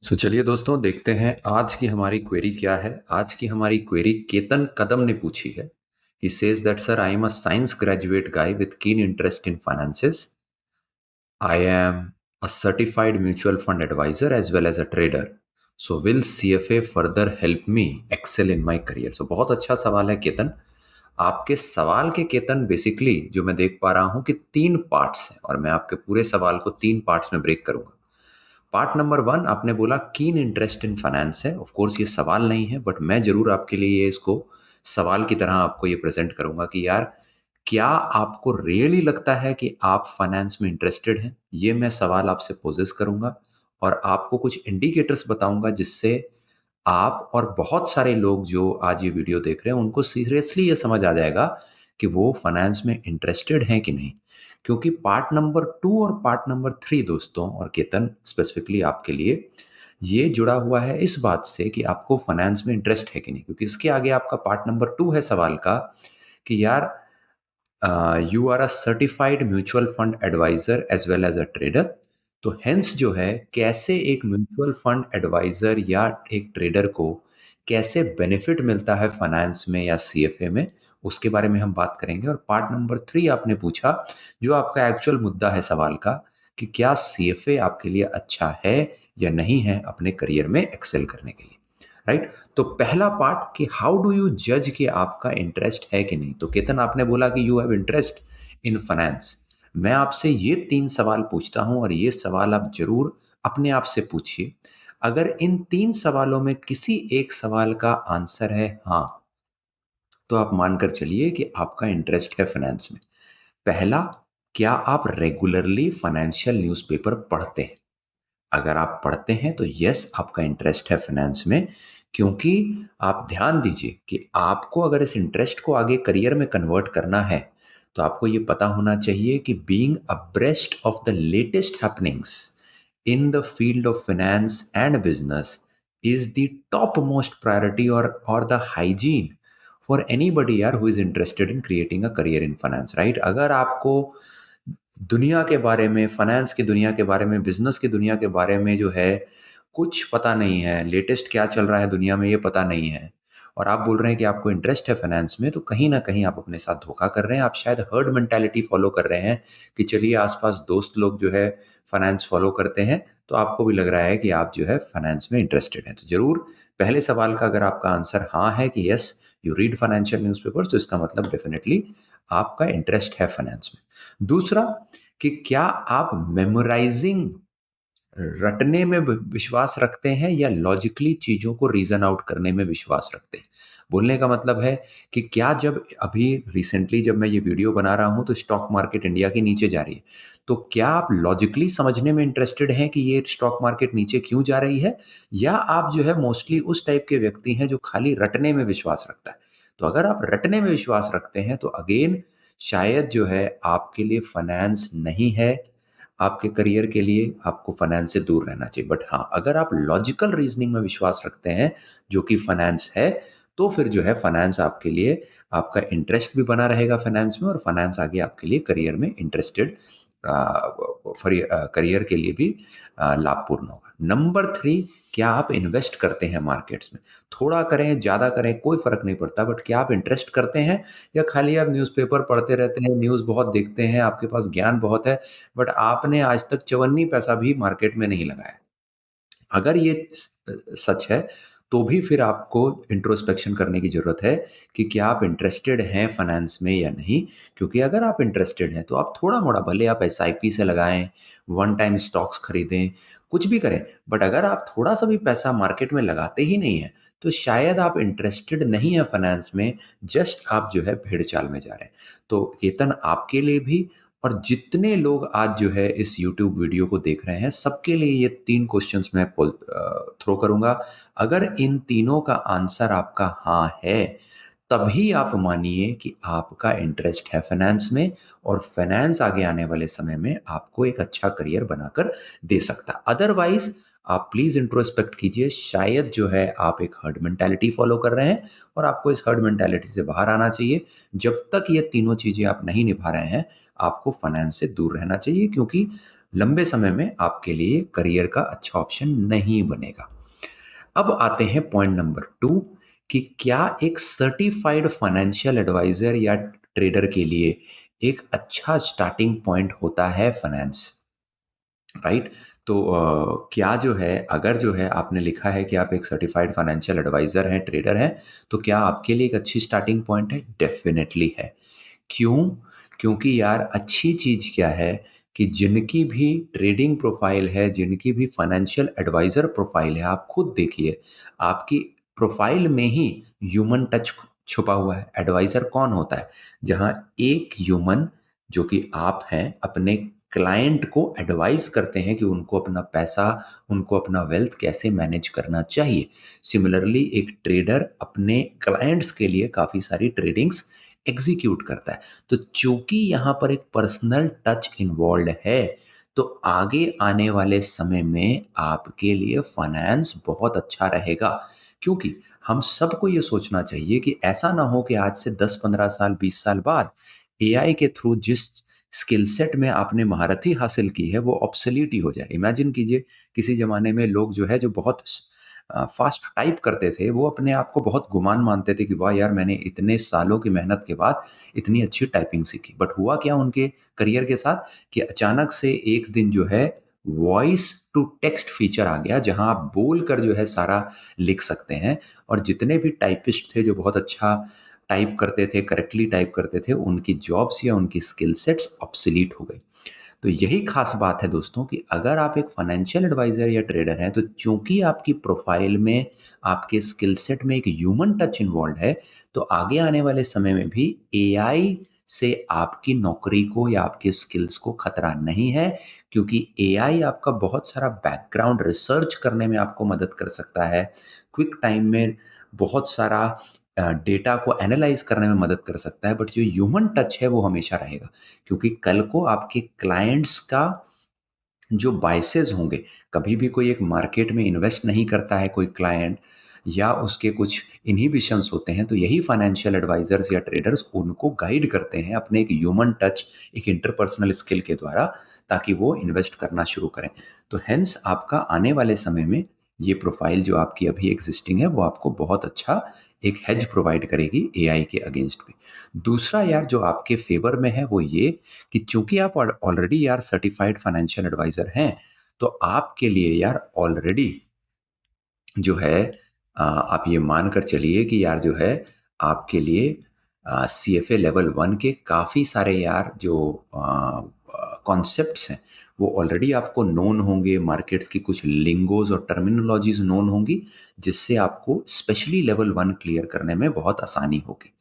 चलिए दोस्तों देखते हैं आज की हमारी क्वेरी क्या है। आज की हमारी क्वेरी केतन कदम ने पूछी है। He says that sir I am a science graduate guy with keen interest in finances. I am a certified mutual fund advisor as well as a trader. So will CFA further help me excel in my career. So बहुत अच्छा सवाल है केतन। आपके सवाल के Ketan basically जो मैं देख पा रहा हूँ कि 3 पार्ट्स हैं और मैं आपके पूरे सवाल को 3 पार्ट्स में ब्रेक करूँगा। पार्ट नंबर 1 आपने बोला कीन इंटरेस्ट इन फाइनेंस है। ऑफ कोर्स ये सवाल नहीं है बट मैं ज़रूर आपके लिए ये इसको सवाल की तरह आपको ये प्रेज़ेंट करूँगा कि यार क्या आपको रियली लगता है कि आप फाइनेंस में इंटरेस्टेड हैं? ये मैं सवाल आपसे पोजेस करूँगा और आपको कुछ इंडिकेटर्स बताऊँगा जिससे आप और बहुत सारे लोग जो आज ये वीडियो देख रहे हैं उनको सीरियसली ये समझ आ जाएगा कि वो फाइनेंस में इंटरेस्टेड हैं कि नहीं। क्योंकि पार्ट नंबर 2 और पार्ट नंबर 3 दोस्तों और केतन स्पेसिफिकली आपके लिए ये जुड़ा हुआ है इस बात से कि आपको फाइनेंस में इंटरेस्ट है कि नहीं। क्योंकि इसके आगे आपका पार्ट नंबर 2 है सवाल का कि यार you are a certified mutual fund advisor as well as a trader. तो हेंस जो है कैसे एक म्यूचुअल फंड एडवाइजर या एक ट्रेडर को कैसे बेनिफिट मिलता है फाइनेंस में या सीएफए में, उसके बारे में हम बात करेंगे। और पार्ट नंबर 3 आपने पूछा जो आपका एक्चुअल मुद्दा है सवाल का कि क्या सीएफए आपके लिए अच्छा है या नहीं है अपने करियर में एक्सेल करने के लिए, राइट। तो पहला पार्ट कि हाउ डू यू जज कि आपका इंटरेस्ट है कि नहीं। तो केतन आपने बोला कि you have interest in finance. मैं आपसे ये 3 सवाल पूछता हूं और ये सवाल आप जरूर अपने आप से पूछिए। अगर इन 3 सवालों में किसी एक सवाल का आंसर है हाँ, तो आप मानकर चलिए कि आपका इंटरेस्ट है फाइनेंस में। पहला, क्या आप रेगुलरली फाइनेंशियल न्यूज़पेपर पढ़ते हैं? अगर आप पढ़ते हैं तो यस आपका इंटरेस्ट है फाइनेंस में। क्योंकि आप ध्यान दीजिए कि आपको अगर इस इंटरेस्ट को आगे करियर में कन्वर्ट करना है तो आपको ये पता होना चाहिए कि being abreast of the latest happenings in the field of finance and business is the top most priority और द हाइजीन फॉर एनीबडी यार who is interested in creating a career in finance, right. अगर आपको दुनिया के बारे में, finance की दुनिया के बारे में, बिज़नेस की दुनिया के बारे में जो है कुछ पता नहीं है, लेटेस्ट क्या चल रहा है दुनिया में ये पता नहीं है और आप बोल रहे हैं कि आपको इंटरेस्ट है फाइनेंस में, तो कहीं न कहीं आप अपने साथ धोखा कर रहे हैं। आप शायद हर्ड मेंटालिटी फ़ॉलो कर रहे हैं कि चलिए आस-पास दोस्त लोग जो है फाइनेंस फ़ॉलो करते हैं, तो आपको भी लग रहा है कि आप जो है फाइनेंस में इंटरेस्टेड हैं। तो ज़रूर पहले सवाल का अगर आपका आंसर हाँ है कि yes you read financial newspapers, तो इसका मतलब डेफ़िनिटली आपका इंटरेस्ट है फाइनेंस में। दूसरा, कि क्या आप मेमोराइजिंग रटने में विश्वास रखते हैं या लॉजिकली चीज़ों को रीज़न आउट करने में विश्वास रखते हैं। बोलने का मतलब है कि क्या जब अभी रिसेंटली जब मैं ये वीडियो बना रहा हूँ तो स्टॉक मार्केट इंडिया की नीचे जा रही है, तो क्या आप लॉजिकली समझने में इंटरेस्टेड हैं कि ये स्टॉक मार्केट नीचे क्यों जा रही है, या आप जो है मोस्टली उस टाइप के व्यक्ति हैं जो खाली रटने में विश्वास रखता है। तो अगर आप रटने में विश्वास रखते हैं तो अगेन शायद जो है आपके लिए फाइनेंस नहीं है। आपके करियर के लिए आपको फाइनेंस से दूर रहना चाहिए। बट हाँ, अगर आप लॉजिकल रीजनिंग में विश्वास रखते हैं जो कि फाइनेंस है, तो फिर जो है फाइनेंस आपके लिए आपका इंटरेस्ट भी बना रहेगा फाइनेंस में और फाइनेंस आगे आपके लिए करियर में इंटरेस्टेड करियर के लिए भी लाभपूर्ण होगा। नंबर 3, क्या आप इन्वेस्ट करते हैं मार्केट्स में? थोड़ा करें, ज़्यादा करें, कोई फ़र्क नहीं पड़ता, बट क्या आप इंटरेस्ट करते हैं या खाली आप न्यूज़पेपर पढ़ते रहते हैं, न्यूज़ बहुत देखते हैं, आपके पास ज्ञान बहुत है, बट आपने आज तक चवन्नी पैसा भी मार्केट में नहीं लगाया? अगर ये सच है, तो भी फिर आपको इंट्रोस्पेक्शन करने की ज़रूरत है कि क्या आप इंटरेस्टेड हैं फाइनेंस में या नहीं। क्योंकि अगर आप इंटरेस्टेड हैं, तो आप थोड़ा-मोड़ा भले आप एसआईपी से लगाएँ, वन टाइम स्टॉक्स खरीदें, कुछ भी करें, बट अगर आप थोड़ा-सा भी पैसा मार्केट में लगाते ही नहीं हैं, तो शायद आप इंटरेस्टेड नहीं हैं फाइनेंस में, जस्ट आप जो है भेड़-चाल में जा रहे हैं। तो केतन आपके लिए भी और जितने लोग आज जो है इस यूट्यूब वीडियो को देख रहे हैं, सबके लिए ये 3 क्वेश्चंस मैं थ्रो करूँगा। अगर इन तीनों का आंसर आपका हाँ है, तभी आप मानिए कि आपका इंटरेस्ट है फाइनेंस में और फाइनेंस आगे आने वाले समय में आपको एक अच्छा करियर बनाकर दे सकता है। अदरवाइज़ आप प्लीज़ इंट्रोस्पेक्ट कीजिए, शायद जो है आप एक हर्ड मेंटालिटी फ़ॉलो कर रहे हैं और आपको इस हर्ड मेंटालिटी से बाहर आना चाहिए। जब तक ये तीनों चीज़ें आप नहीं निभा रहे हैं, आपको फाइनेंस से दूर रहना चाहिए। क्योंकि लंबे समय में आपके लिए करियर का अच्छा ऑप्शन नहीं बनेगा। अब आते हैं पॉइंट नंबर 2 कि क्या एक सर्टिफाइड फाइनेंशियल एडवाइज़र या ट्रेडर के लिए एक अच्छा स्टार्टिंग पॉइंट होता है फाइनेंस, राइट? तो क्या जो है अगर जो है आपने लिखा है कि आप एक सर्टिफाइड फाइनेंशियल एडवाइज़र हैं, ट्रेडर हैं, तो क्या आपके लिए एक अच्छी स्टार्टिंग पॉइंट है? डेफ़िनेटली है। क्यों? क्योंकि यार अच्छी चीज़ क्या है कि जिनकी भी ट्रेडिंग प्रोफ़ाइल है, जिनकी भी फाइनेंशियल एडवाइज़र प्रोफ़ाइल है, आप खुद देखिए, आपकी प्रोफ़ाइल में ही ह्यूमन टच छुपा हुआ है। एडवाइज़र कौन होता है? जहाँ एक ह्यूमन जो कि आप हैं, अपने क्लाइंट को एडवाइस करते हैं कि उनको अपना पैसा, उनको अपना वेल्थ कैसे मैनेज करना चाहिए। सिमिलरली एक ट्रेडर अपने क्लाइंट्स के लिए काफ़ी सारी ट्रेडिंग्स एग्जीक्यूट करता है। तो चूंकि यहाँ पर एक पर्सनल टच इन्वॉल्व है, तो आगे आने वाले समय में आपके लिए फाइनेंस बहुत अच्छा रहेगा। क्योंकि हम सबको ये सोचना चाहिए कि ऐसा ना हो कि आज से 10-15 साल 20 साल बाद एआई के थ्रू जिस स्किल सेट में आपने महारथी हासिल की है वो ऑब्सोलीट ही हो जाए। इमेजिन कीजिए किसी ज़माने में लोग जो है जो बहुत फ़ास्ट टाइप करते थे, वो अपने आप को बहुत गुमान मानते थे कि वाह यार मैंने इतने सालों की मेहनत के बाद इतनी अच्छी टाइपिंग सीखी। बट हुआ क्या उनके करियर के साथ कि अचानक से एक दिन जो है वॉइस टू टेक्स्ट फीचर आ गया, जहाँ आप बोल कर जो है सारा लिख सकते हैं। और जितने भी टाइपिस्ट थे जो बहुत अच्छा टाइप करते थे, करेक्टली टाइप करते थे, उनकी जॉब्स या उनकी स्किल सेट्स ऑब्सोलीट हो गई। तो यही खास बात है दोस्तों कि अगर आप एक फाइनेंशियल एडवाइज़र या ट्रेडर हैं, तो चूँकि आपकी प्रोफ़ाइल में, आपके स्किल सेट में एक ह्यूमन टच इन्वॉल्वड है, तो आगे आने वाले समय में भी एआई से आपकी नौकरी को या आपके स्किल्स को खतरा नहीं है, क्योंकि एआई आपका बहुत सारा बैकग्राउंड रिसर्च करने में आपको मदद कर सकता है। क्विक टाइम में बहुत सारा डेटा को एनालाइज़ करने में मदद कर सकता है, बट जो ह्यूमन टच है वो हमेशा रहेगा। क्योंकि कल को आपके क्लाइंट्स का जो बायसेस होंगे, कभी भी कोई एक मार्केट में इन्वेस्ट नहीं करता है कोई क्लाइंट, या उसके कुछ इन्हिबिशंस होते हैं, तो यही फाइनेंशियल एडवाइजर्स या ट्रेडर्स उनको गाइड करते हैं अपने एक ह्यूमन टच, एक इंटरपर्सनल स्किल के द्वारा, ताकि वो इन्वेस्ट करना शुरू करें। तो हेंस आपका आने वाले समय में ये प्रोफाइल जो आपकी अभी एग्जिस्टिंग है वो आपको बहुत अच्छा एक हेज प्रोवाइड करेगी एआई के अगेंस्ट भी। दूसरा यार जो आपके फेवर में है वो ये कि चूंकि आप ऑलरेडी यार सर्टिफाइड फाइनेंशियल एडवाइजर हैं, तो आपके लिए यार ऑलरेडी जो है आप ये मान कर चलिए कि यार जो है आपके लिए सीएफए लेवल 1 के काफ़ी सारे यार जो कॉन्सेप्ट्स हैं वो ऑलरेडी आपको नोन होंगे, मार्केट्स की कुछ लिंगोज और टर्मिनोलॉजीज नोन होंगी, जिससे आपको स्पेशली लेवल 1 क्लियर करने में बहुत आसानी होगी।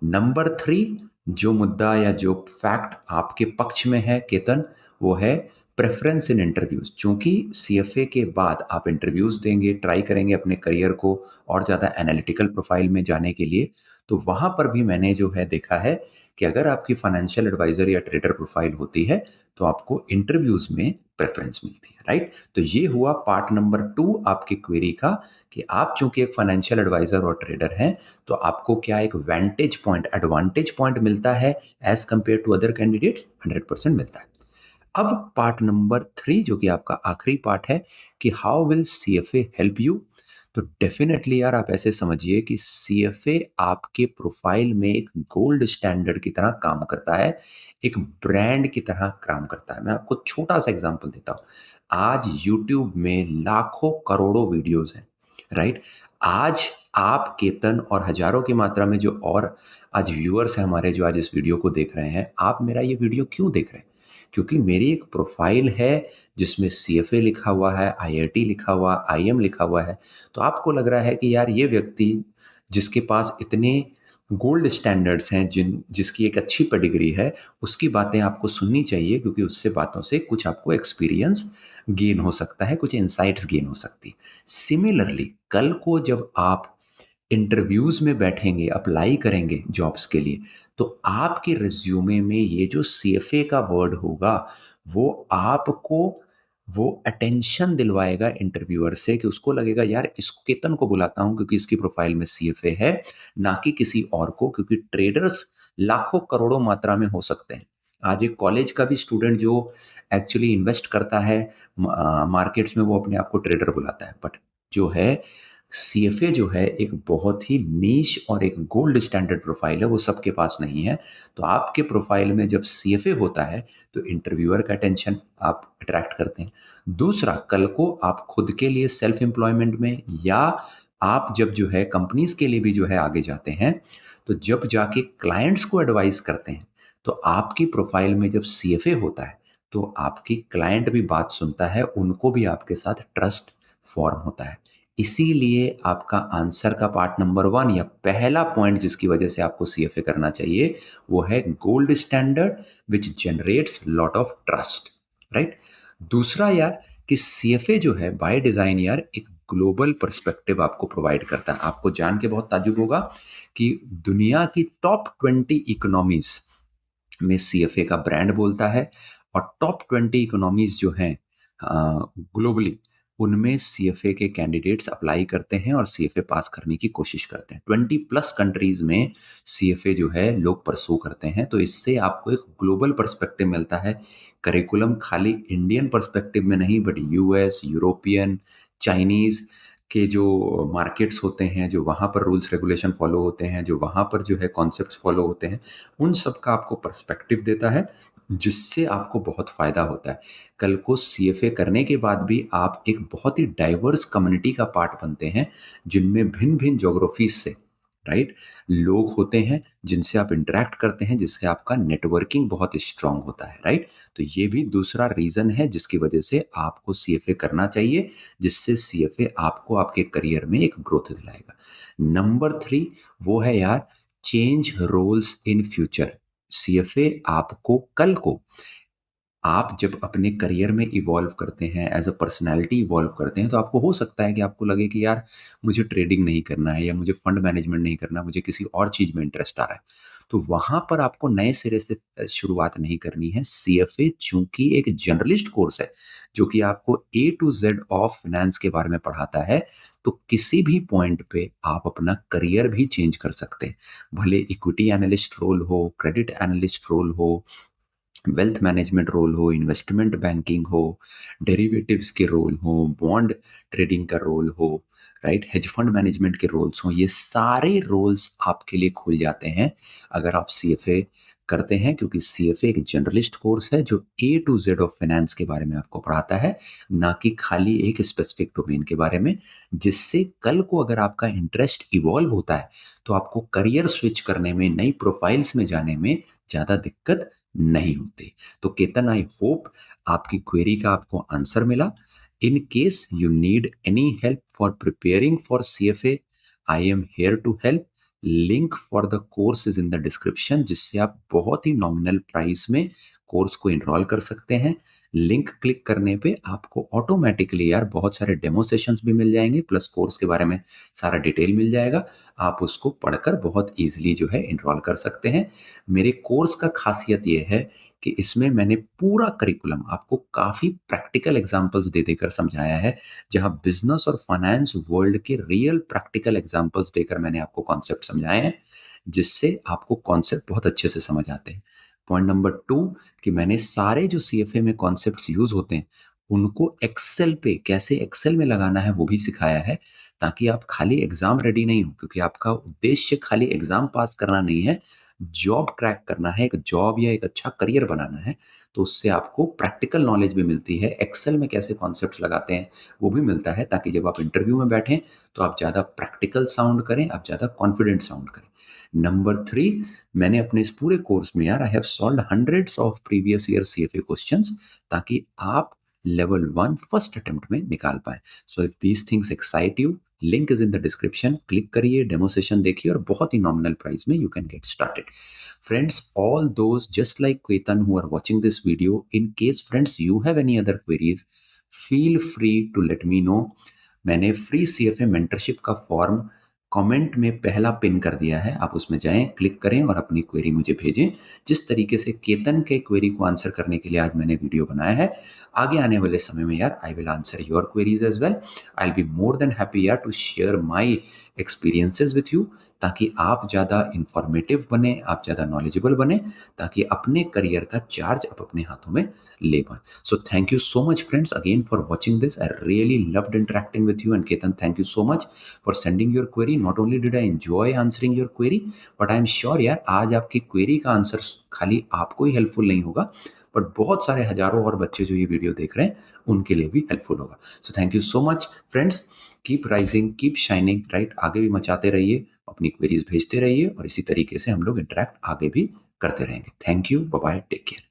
नंबर 3 जो मुद्दा या जो फैक्ट आपके पक्ष में है केतन, वो है प्रेफ़रेंस इन इंटरव्यूज़। चूँकि सीएफए के बाद आप इंटरव्यूज़ देंगे, ट्राई करेंगे अपने करियर को और ज़्यादा एनालिटिकल प्रोफ़ाइल में जाने के लिए, तो वहाँ पर भी मैंने जो है देखा है कि अगर आपकी फाइनेंशियल एडवाइज़र या ट्रेडर प्रोफ़ाइल होती है, तो आपको इंटरव्यूज़ में प्रेफ़रेंस मिलती है, राइट? तो ये हुआ पार्ट नंबर 2 आपकी क्वेरी का, कि आप चूँकि एक फाइनेंशियल एडवाइज़र और ट्रेडर हैं, तो आपको क्या एक वेंटेज पॉइंट, एडवांटेज पॉइंट मिलता है as compare to other candidates, 100% मिलता है। अब पार्ट नंबर 3 जो कि आपका आखिरी पार्ट है कि how will CFA help you? तो डेफिनेटली यार आप ऐसे समझिए कि सीएफए आपके प्रोफाइल में एक गोल्ड स्टैंडर्ड की तरह काम करता है, एक ब्रांड की तरह काम करता है। मैं आपको छोटा सा एग्जांपल देता हूँ। आज यूट्यूब में लाखों करोड़ों वीडियोस हैं, राइट? आज आप केतन और हजारों की मात्रा में जो और आज व्यूअर्स हैं हमारे, जो आज इस वीडियो को देख रहे हैं, आप मेरा ये वीडियो क्यों देख रहे हैं? क्योंकि मेरी एक प्रोफाइल है जिसमें सीएफए लिखा हुआ है, आईआईटी लिखा हुआ, आईएम लिखा हुआ है। तो आपको लग रहा है कि यार ये व्यक्ति जिसके पास इतने गोल्ड स्टैंडर्ड्स हैं, जिसकी एक अच्छी पेडिग्री है, उसकी बातें आपको सुननी चाहिए, क्योंकि उससे बातों से कुछ आपको एक्सपीरियंस गेन हो सकता है, कुछ इनसाइट्स गेन हो सकती है। सिमिलरली कल को जब आप इंटरव्यूज़ में बैठेंगे, अप्लाई करेंगे जॉब्स के लिए, तो आपके रिज्यूमे में ये जो सीएफए का वर्ड होगा, वो आपको वो अटेंशन दिलवाएगा इंटरव्यूअर से, कि उसको लगेगा यार इस केतन को बुलाता हूँ क्योंकि इसकी प्रोफाइल में सीएफए है, ना कि किसी और को, क्योंकि ट्रेडर्स लाखों करोड़ों मात्रा में हो सकते हैं। आज एक कॉलेज का भी स्टूडेंट जो एक्चुअली इन्वेस्ट करता है मार्केट्स में, वो अपने आप को ट्रेडर बुलाता है। बट जो है सीएफए जो है एक बहुत ही नीश और एक गोल्ड स्टैंडर्ड प्रोफाइल है, वो सबके पास नहीं है। तो आपके प्रोफाइल में जब सीएफए होता है तो इंटरव्यूअर का अटेंशन आप अट्रैक्ट करते हैं। दूसरा, कल को आप खुद के लिए सेल्फ एम्प्लॉयमेंट में या आप जब जो है कंपनीज के लिए भी जो है आगे जाते हैं, तो जब जाके क्लाइंट्स को एडवाइस करते हैं, तो आपकी प्रोफाइल में जब सीएफए होता है तो आपकी क्लाइंट भी बात सुनता है, उनको भी आपके साथ ट्रस्ट फॉर्म होता है। इसीलिए आपका आंसर का पार्ट नंबर वन या पहला पॉइंट जिसकी वजह से आपको सीएफए करना चाहिए, वो है gold standard which generates lot of trust, right. दूसरा यार, कि सीएफए जो है बाय डिजाइन यार एक ग्लोबल पर्सपेक्टिव आपको प्रोवाइड करता है। आपको जान के बहुत ताज्जुब होगा कि दुनिया की टॉप 20 इकोनॉमीज में सीएफए का ब्रांड बोलता है, और टॉप 20 इकोनॉमीज जो हैं ग्लोबली, उनमें सीएफए के कैंडिडेट्स अप्लाई करते हैं और सीएफए पास करने की कोशिश करते हैं। 20+ कंट्रीज में सीएफए जो है लोग परसू करते हैं। तो इससे आपको एक ग्लोबल पर्सपेक्टिव मिलता है। करिकुलम खाली इंडियन पर्सपेक्टिव में नहीं, बट यूएस, यूरोपियन, चाइनीज के जो मार्केट्स होते हैं, जो वहाँ पर रूल्स रेगुलेशन फॉलो होते हैं, जो वहाँ पर जो है कॉन्सेप्ट्स फॉलो होते हैं, उन सब का आपको पर्सपेक्टिव देता है, जिससे आपको बहुत फ़ायदा होता है। कल को सीएफए करने के बाद भी आप एक बहुत ही डाइवर्स कम्युनिटी का पार्ट बनते हैं, जिनमें भिन्न-भिन्न ज्योग्राफीज़ से, राइट, लोग होते हैं, जिनसे आप इंटरैक्ट करते हैं, जिससे आपका नेटवर्किंग बहुत स्ट्रांग होता है, राइट। तो ये भी दूसरा रीज़न है जिसकी वजह से आपको सीएफए करना चाहिए, जिससे सीएफए आपको आपके करियर में एक ग्रोथ दिलाएगा। नंबर 3 वो है यार, change roles in future. CFA आपको कल को, आप जब अपने करियर में इवॉल्व करते हैं, एज अ पर्सनैलिटी इवॉल्व करते हैं, तो आपको हो सकता है कि आपको लगे कि यार मुझे ट्रेडिंग नहीं करना है, या मुझे फंड मैनेजमेंट नहीं करना, मुझे किसी और चीज़ में इंटरेस्ट आ रहा है। तो वहाँ पर आपको नए सिरे से शुरुआत नहीं करनी है। सीएफए चूंकि एक जनरलिस्ट कोर्स है, जो कि आपको ए टू जेड ऑफ फाइनेंस के बारे में पढ़ाता है, तो किसी भी पॉइंट पे आप अपना करियर भी चेंज कर सकते हैं। भले इक्विटी एनालिस्ट रोल हो, क्रेडिट एनालिस्ट रोल हो, वेल्थ मैनेजमेंट रोल हो, इन्वेस्टमेंट बैंकिंग हो, डेरिवेटिव्स के रोल हो, बॉन्ड ट्रेडिंग का रोल हो, राइट, हेज फंड मैनेजमेंट के रोल्स हों, ये सारे रोल्स आपके लिए खुल जाते हैं अगर आप सीएफए करते हैं। क्योंकि सीएफए एक जनरलिस्ट कोर्स है जो ए टू जेड ऑफ फाइनेंस के बारे में आपको पढ़ाता है, ना कि खाली एक स्पेसिफिक डोमेन के बारे में, जिससे कल को अगर आपका इंटरेस्ट इवॉल्व होता है तो आपको करियर स्विच करने में, नई प्रोफाइल्स में जाने में ज़्यादा दिक्कत नहीं होती। तो केतन, आई होप आपकी क्वेरी का आपको आंसर मिला। In case you need any help for preparing for CFA, I am here to help. Link for the course is in the description, जिससे आप बहुत ही नॉमिनल प्राइस में कोर्स को इनरोल कर सकते हैं। लिंक क्लिक करने पे आपको ऑटोमेटिकली यार बहुत सारे डेमो सेशंस भी मिल जाएंगे, प्लस कोर्स के बारे में सारा डिटेल मिल जाएगा। आप उसको पढ़कर बहुत ईजिली जो है इनरोल कर सकते हैं। मेरे कोर्स का खासियत ये है कि इसमें मैंने पूरा करिकुलम आपको काफ़ी प्रैक्टिकल एग्जाम्पल्स दे देकर समझाया है, जहाँ बिजनेस और फाइनेंस वर्ल्ड के रियल प्रैक्टिकल एग्जाम्पल्स देकर मैंने आपको कॉन्सेप्ट समझाए हैं, जिससे आपको कॉन्सेप्ट बहुत अच्छे से समझ आते हैं। पॉइंट नंबर 2, कि मैंने सारे जो सीएफए में कॉन्सेप्ट्स यूज होते हैं, उनको एक्सेल पे कैसे एक्सेल में लगाना है वो भी सिखाया है, ताकि आप खाली एग्जाम रेडी नहीं हो। क्योंकि आपका उद्देश्य खाली एग्जाम पास करना नहीं है, जॉब क्रैक करना है, एक जॉब या एक अच्छा करियर बनाना है। तो उससे आपको प्रैक्टिकल नॉलेज भी मिलती है, एक्सेल में कैसे कॉन्सेप्ट्स लगाते हैं वो भी मिलता है, ताकि जब आप इंटरव्यू में बैठें तो आप ज़्यादा प्रैक्टिकल साउंड करें, आप ज़्यादा कॉन्फिडेंट साउंड करें। नंबर 3, मैंने अपने इस पूरे कोर्स में यार I have solved hundreds of previous year CFA questions, ताकि आप लेवल 1 फर्स्ट अटेम्प्ट में निकाल पाए। So if these things excite you, link is in the description, click करिए, डेमो सेशन देखिए, और बहुत ही नॉमिनल प्राइस में you can get started. Friends, all those just like Ketan who are watching this video, in case friends you have any other queries, feel free to let me know। मैंने free CFA mentorship का form comment में पहला pin कर दिया है, आप उसमें जाएँ, क्लिक करें और अपनी क्वेरी मुझे भेजें। जिस तरीके से केतन के क्वेरी को आंसर करने के लिए आज मैंने वीडियो बनाया है, आगे आने वाले समय में यार I will answer your queries as well. I will be more than happy यार to share my experiences with you, ताकि आप ज़्यादा इन्फॉर्मेटिव बने, आप ज़्यादा नॉलेजेबल बने, ताकि अपने करियर का चार्ज आप अपने हाथों में ले पाएँ। So thank you so much friends again for watching this. I really loved interacting with you, and Ketan, thank you so much for sending your query. Not only did I enjoy answering your query, but I am sure यार आज आपकी query का answer खाली आपको ही helpful नहीं होगा, but बहुत सारे हजारों और बच्चे जो ये वीडियो देख रहे हैं उनके लिए भी हेल्पफुल होगा। So thank you so much friends, keep rising, keep shining, right, आगे भी मचाते रहिए, अपनी क्वेरीज भेजते रहिए और इसी तरीके से हम लोग इंटरेक्ट आगे भी करते रहेंगे। Thank you, bye bye, take care.